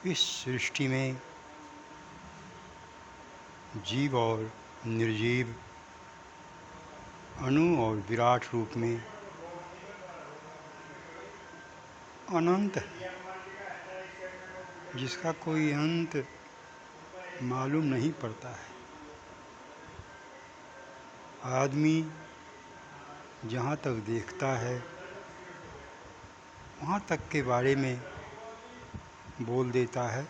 इस सृष्टि में जीव और निर्जीव, अणु और विराट रूप में अनंत है, जिसका कोई अंत मालूम नहीं पड़ता है। आदमी जहाँ तक देखता है वहाँ तक के बारे में बोल देता है।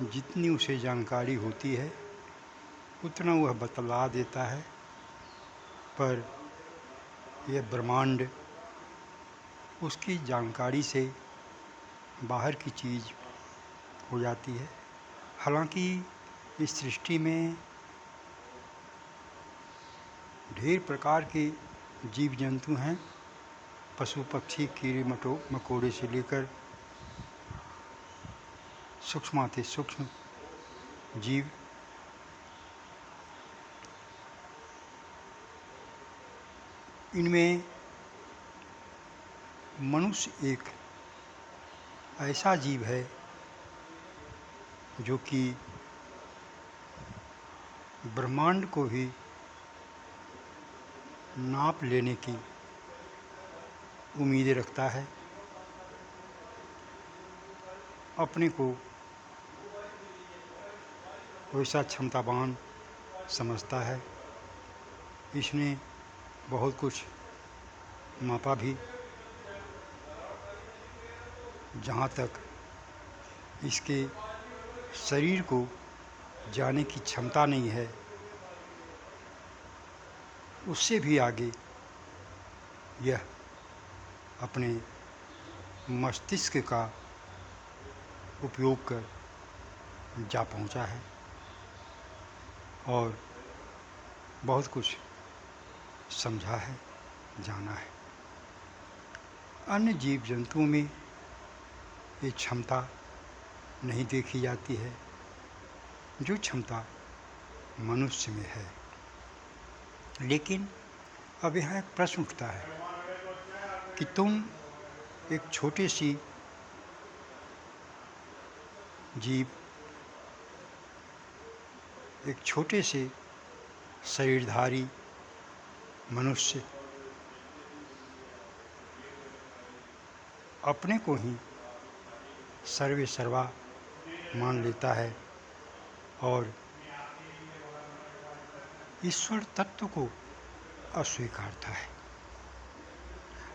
जितनी उसे जानकारी होती है उतना वह बतला देता है, पर यह ब्रह्मांड उसकी जानकारी से बाहर की चीज़ हो जाती है। हालांकि इस सृष्टि में ढेर प्रकार के जीव जंतु हैं, पशु पक्षी, कीड़े मकोड़े से लेकर सूक्ष्माति सूक्ष्म जीव। इनमें मनुष्य एक ऐसा जीव है जो कि ब्रह्मांड को ही नाप लेने की उम्मीदें रखता है, अपने को वैसा क्षमतावान समझता है। इसने बहुत कुछ मापा भी, जहाँ तक इसके शरीर को जाने की क्षमता नहीं है, उससे भी आगे यह अपने मस्तिष्क का उपयोग कर जा पहुँचा है और बहुत कुछ समझा है, जाना है। अन्य जीव जंतुओं में ये क्षमता नहीं देखी जाती है जो क्षमता मनुष्य में है। लेकिन अब यहाँ एक प्रश्न उठता है कि तुम एक छोटे सी जीव, एक छोटे से शरीरधारी मनुष्य अपने को ही सर्वे सर्वा मान लेता है और ईश्वर तत्व को अस्वीकारता है।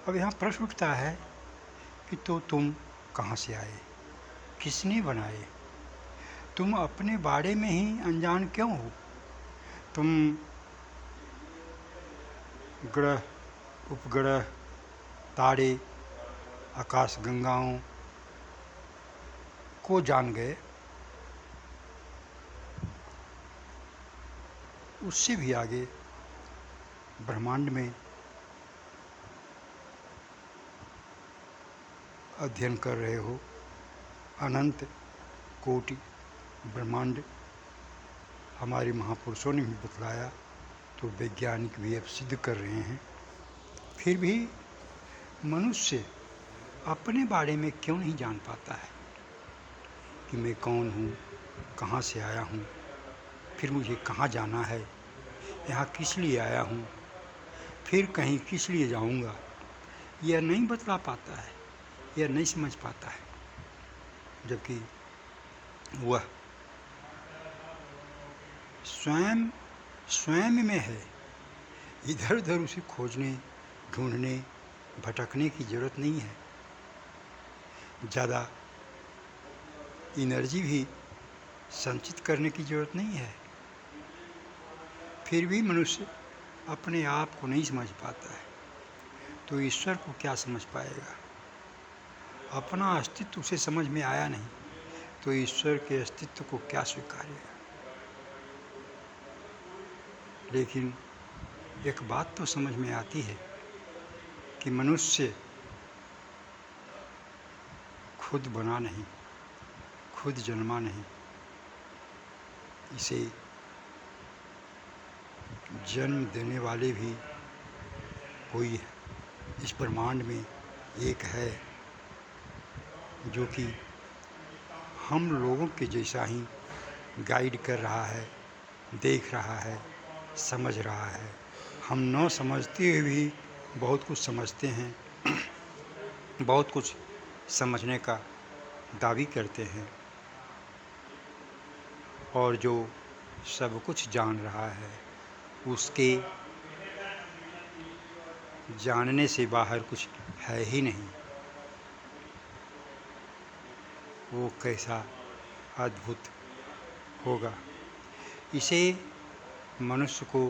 अब यहाँ प्रश्न उठता है कि तो तुम कहाँ से आए, किसने बनाए, तुम अपने बारे में ही अनजान क्यों हो? तुम ग्रह, उपग्रह, तारे, आकाश गंगाओं को जान गए, उससे भी आगे ब्रह्मांड में अध्ययन कर रहे हो। अनंत कोटि ब्रह्मांड हमारे महापुरुषों ने भी बतलाया, तो वैज्ञानिक भी अब सिद्ध कर रहे हैं। फिर भी मनुष्य अपने बारे में क्यों नहीं जान पाता है कि मैं कौन हूँ, कहाँ से आया हूँ, फिर मुझे कहाँ जाना है, यहाँ किस लिए आया हूँ, फिर कहीं किस लिए जाऊँगा। यह नहीं बतला पाता है, यह नहीं समझ पाता है, जबकि वह स्वयं में है। इधर उधर उसे खोजने, ढूंढने, भटकने की ज़रूरत नहीं है। ज़्यादा एनर्जी भी संचित करने की ज़रूरत नहीं है। फिर भी मनुष्य अपने आप को नहीं समझ पाता है, तो ईश्वर को क्या समझ पाएगा? अपना अस्तित्व उसे समझ में आया नहीं, तो ईश्वर के अस्तित्व को क्या स्वीकारेगा? लेकिन एक बात तो समझ में आती है कि मनुष्य खुद बना नहीं, खुद जन्मा नहीं, इसे जन्म देने वाले भी कोई इस ब्रह्मांड में एक है, जो कि हम लोगों के जैसा ही गाइड कर रहा है, देख रहा है, समझ रहा है। हम न समझते हुए भी बहुत कुछ समझते हैं, बहुत कुछ समझने का दावी करते हैं। और जो सब कुछ जान रहा है, उसके जानने से बाहर कुछ है ही नहीं। वो कैसा अद्भुत होगा, इसे मनुष्य को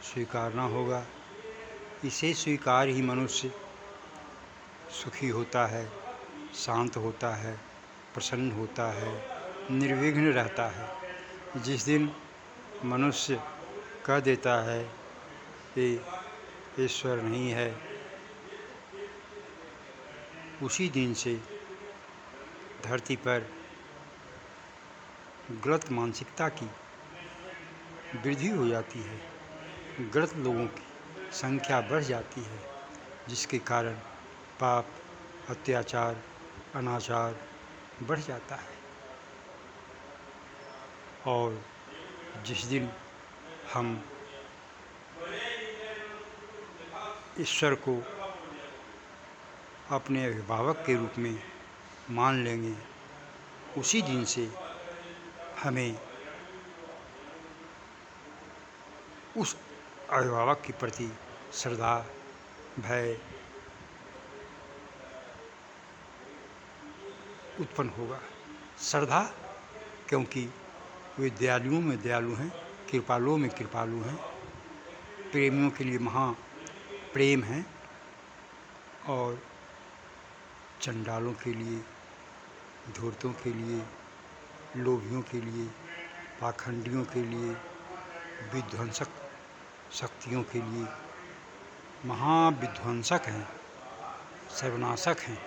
स्वीकारना होगा। इसे स्वीकार ही मनुष्य सुखी होता है, शांत होता है, प्रसन्न होता है, निर्विघ्न रहता है। जिस दिन मनुष्य कह देता है कि ईश्वर नहीं है, उसी दिन से धरती पर गलत मानसिकता की वृद्धि हो जाती है, गलत लोगों की संख्या बढ़ जाती है, जिसके कारण पाप, अत्याचार, अनाचार बढ़ जाता है। और जिस दिन हम ईश्वर को अपने अभिभावक के रूप में मान लेंगे, उसी दिन से हमें उस अभिभावक के प्रति श्रद्धा, भय उत्पन्न होगा। श्रद्धा, क्योंकि वे दयालुओं में दयालु हैं, कृपालुओं में कृपालु हैं, प्रेमियों के लिए महा प्रेम हैं, और चंडालों के लिए, धूर्तों के लिए, लोभियों के लिए, पाखंडियों के लिए, विध्वंसक शक्तियों के लिए महाविध्वंसक हैं, सर्वनाशक हैं।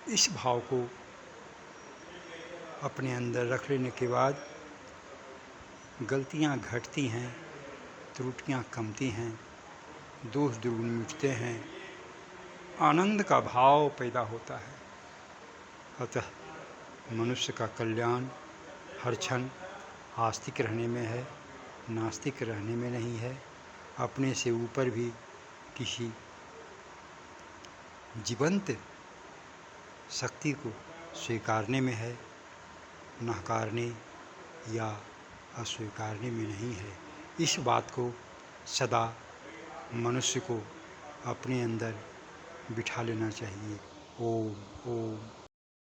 इस भाव को अपने अंदर रख लेने के बाद गलतियां घटती हैं, त्रुटियां कमती हैं, दोष दुर्गुण मिटते हैं, आनंद का भाव पैदा होता है। अतः मनुष्य का कल्याण हर क्षण आस्तिक रहने में है, नास्तिक रहने में नहीं है। अपने से ऊपर भी किसी जीवंत शक्ति को स्वीकारने में है, नकारने या अस्वीकारने में नहीं है। इस बात को सदा मनुष्य को अपने अंदर बिठा लेना चाहिए। ओम ओम।